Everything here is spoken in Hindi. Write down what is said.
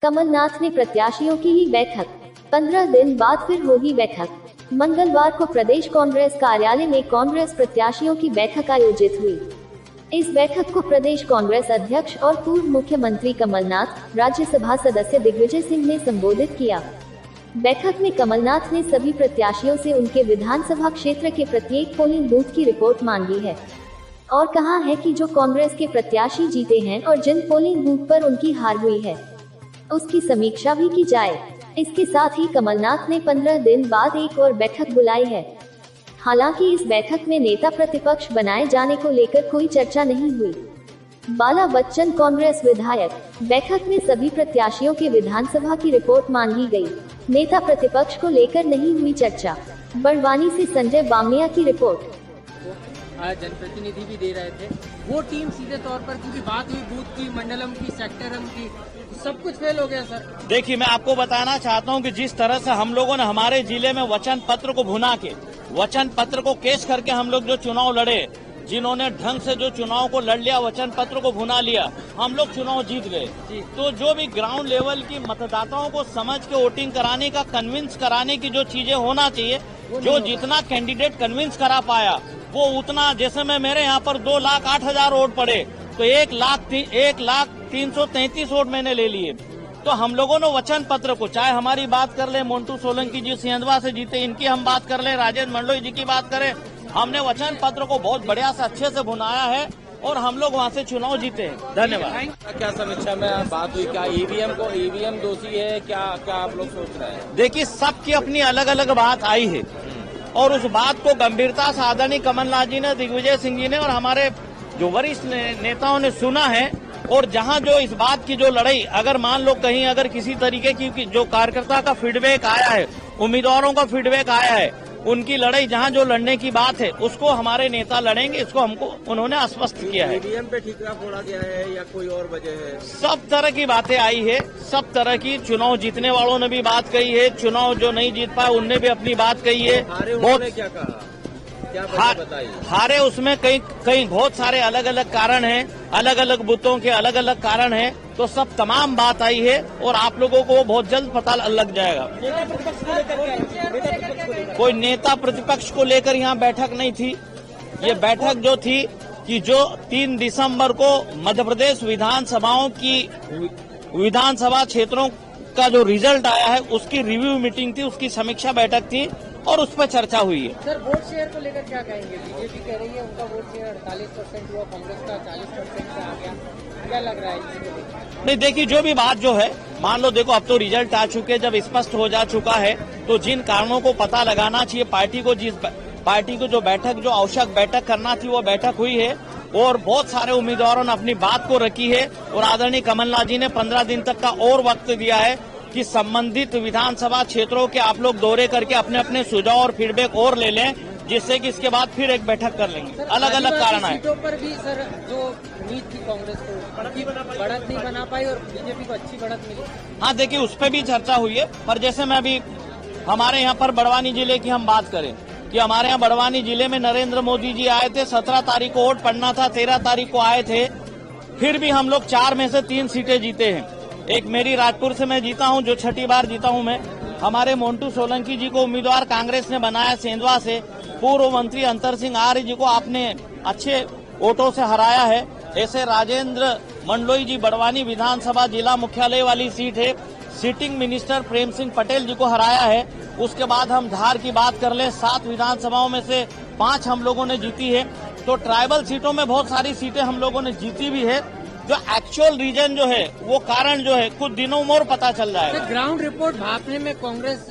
कमलनाथ ने प्रत्याशियों की ही बैठक, 15 दिन बाद फिर होगी बैठक। मंगलवार को प्रदेश कांग्रेस कार्यालय में कांग्रेस प्रत्याशियों की बैठक आयोजित हुई। इस बैठक को प्रदेश कांग्रेस अध्यक्ष और पूर्व मुख्यमंत्री कमलनाथ, राज्यसभा सदस्य दिग्विजय सिंह ने संबोधित किया। बैठक में कमलनाथ ने सभी प्रत्याशियों से उनके विधानसभा क्षेत्र के प्रत्येक पोलिंग बूथ की रिपोर्ट मांगी है और कहा है कि जो कांग्रेस के प्रत्याशी जीते हैं और जिन पोलिंग बूथ पर उनकी हार हुई है, उसकी समीक्षा भी की जाए। इसके साथ ही कमलनाथ ने 15 दिन बाद एक और बैठक बुलाई है। हालांकि इस बैठक में नेता प्रतिपक्ष बनाए जाने को लेकर कोई चर्चा नहीं हुई। बाला बच्चन कांग्रेस विधायक, बैठक में सभी प्रत्याशियों के विधानसभा की रिपोर्ट मांगी गई। नेता प्रतिपक्ष को लेकर नहीं हुई चर्चा। बड़वानी से संजय बामिया की रिपोर्ट। जनप्रतिनिधि भी दे रहे थे, वो टीम सीधे तौर पर क्योंकि बात हुई बूथ की, मंडलम की, सेक्टरम की, सब कुछ फेल हो गया सर। देखिए, मैं आपको बताना चाहता हूं कि जिस तरह से हम लोगों ने हमारे जिले में वचन पत्र को भुना के, वचन पत्र को केस करके हम लोग जो चुनाव लड़े, जिन्होंने ढंग से जो चुनाव को लड़ लिया, वचन पत्र को भुना लिया, हम लोग चुनाव जीत गए। तो जो भी ग्राउंड लेवल की मतदाताओं को समझ के वोटिंग कराने का, कन्विंस कराने की जो चीजें होना चाहिए, जो जितना कैंडिडेट कन्विंस करा पाया वो उतना, जैसे मैं मेरे यहाँ पर 2,08,000 वोट पड़े तो 1,03,33 वोट मैंने ले लिए। तो हम लोगों ने वचन पत्र को, चाहे हमारी बात कर ले मोन्टू सोलंकी जी सिंधवा से जीते, इनकी हम बात कर ले, राजेंद्र मंडलोई जी की बात करें, हमने वचन पत्र को बहुत बढ़िया से अच्छे से बुनाया है और हम लोग वहाँ से चुनाव जीते हैं। धन्यवाद। क्या समीक्षा में बात हुई, क्या ईवीएम दोषी है, क्या आप लोग सोच रहे हैं? देखिए, सबकी अपनी अलग अलग बात आई है और उस बात को गंभीरता से आदरणीय कमलनाथ जी ने, दिग्विजय सिंह जी ने और हमारे जो वरिष्ठ नेताओं ने सुना है। और जहां जो इस बात की जो लड़ाई, अगर मान लो कहीं अगर किसी तरीके की जो कार्यकर्ता का फीडबैक आया है, उम्मीदवारों का फीडबैक आया है, उनकी लड़ाई जहां जो लड़ने की बात है उसको हमारे नेता लड़ेंगे, इसको हमको उन्होंने आश्वस्त किया है। ईवीएम पे ठीकरा फोड़ा गया है या कोई और वजह है? सब तरह की बातें आई है, सब तरह की। चुनाव जीतने वालों ने भी बात कही है, चुनाव जो नहीं जीत पाए उनने भी अपनी बात कही है। बहुत क्या कहा, क्या बताइए? हारे उसमें कई बहुत सारे अलग अलग कारण हैं, अलग अलग बूथों के अलग अलग कारण हैं, तो सब तमाम बात आई है और आप लोगों को बहुत जल्द पता लग जाएगा। कोई नेता प्रतिपक्ष को लेकर यहाँ बैठक नहीं थी। ये बैठक जो थी कि जो 3 दिसंबर को मध्य प्रदेश विधानसभा क्षेत्रों का जो रिजल्ट आया है उसकी रिव्यू मीटिंग थी, उसकी समीक्षा बैठक थी और उस पर चर्चा हुई है। सर, वोट शेयर को लेकर क्या कहेंगे? बीजेपी कह रही है उनका वोट शेयर 48% हुआ, कांग्रेस का 40% से आ गया, क्या लग रहा है इसको? नहीं, देखिए, जो भी बात जो है, मान लो, देखो, अब तो रिजल्ट आ चुके, जब स्पष्ट हो जा चुका है तो जिन कारणों को पता लगाना चाहिए, पार्टी को जो बैठक, जो आवश्यक बैठक करना थी वो बैठक हुई है और बहुत सारे उम्मीदवारों ने अपनी बात को रखी है और आदरणीय कमलनाथ जी ने 15 दिन तक का और वक्त दिया है कि संबंधित विधानसभा क्षेत्रों के आप लोग दौरे करके अपने अपने सुझाव और फीडबैक और ले लें, जिससे कि इसके बाद फिर एक बैठक कर लेंगे। अलग अलग कारण है। सीटों पर भी सर जो उम्मीद थी कांग्रेस को, बढ़त नहीं बना पाई और बीजेपी को अच्छी बढ़त मिली। हाँ, देखिए, उस पर भी चर्चा हुई है। पर जैसे मैं अभी हमारे यहाँ पर बड़वानी जिले की हम बात करें कि हमारे यहाँ बड़वानी जिले में नरेंद्र मोदी जी आए थे, 17 तारीख को वोट पड़ना था, 13 तारीख को आए थे, फिर भी हम लोग 4 में से 3 सीटें जीते हैं। एक मेरी राजपुर से मैं जीता हूं, जो 6ठी बार जीता हूं मैं। हमारे मोन्टू सोलंकी जी को उम्मीदवार कांग्रेस ने बनाया सेंधवा से। पूर्व मंत्री अंतर सिंह आर्य जी को आपने अच्छे वोटों से हराया है। ऐसे राजेंद्र मंडलोई जी बड़वानी विधानसभा जिला मुख्यालय वाली सीट है, सिटिंग मिनिस्टर प्रेम सिंह पटेल जी को हराया है। उसके बाद हम धार की बात कर ले, 7 विधानसभाओं में से 5 हम लोगों ने जीती है। तो ट्राइबल सीटों में बहुत सारी सीटें हम लोगों ने जीती भी है। जो एक्चुअल रीजन जो है, वो कारण जो है, कुछ दिनों में और पता चल जाएगा। ग्राउंड रिपोर्ट भापने में कांग्रेस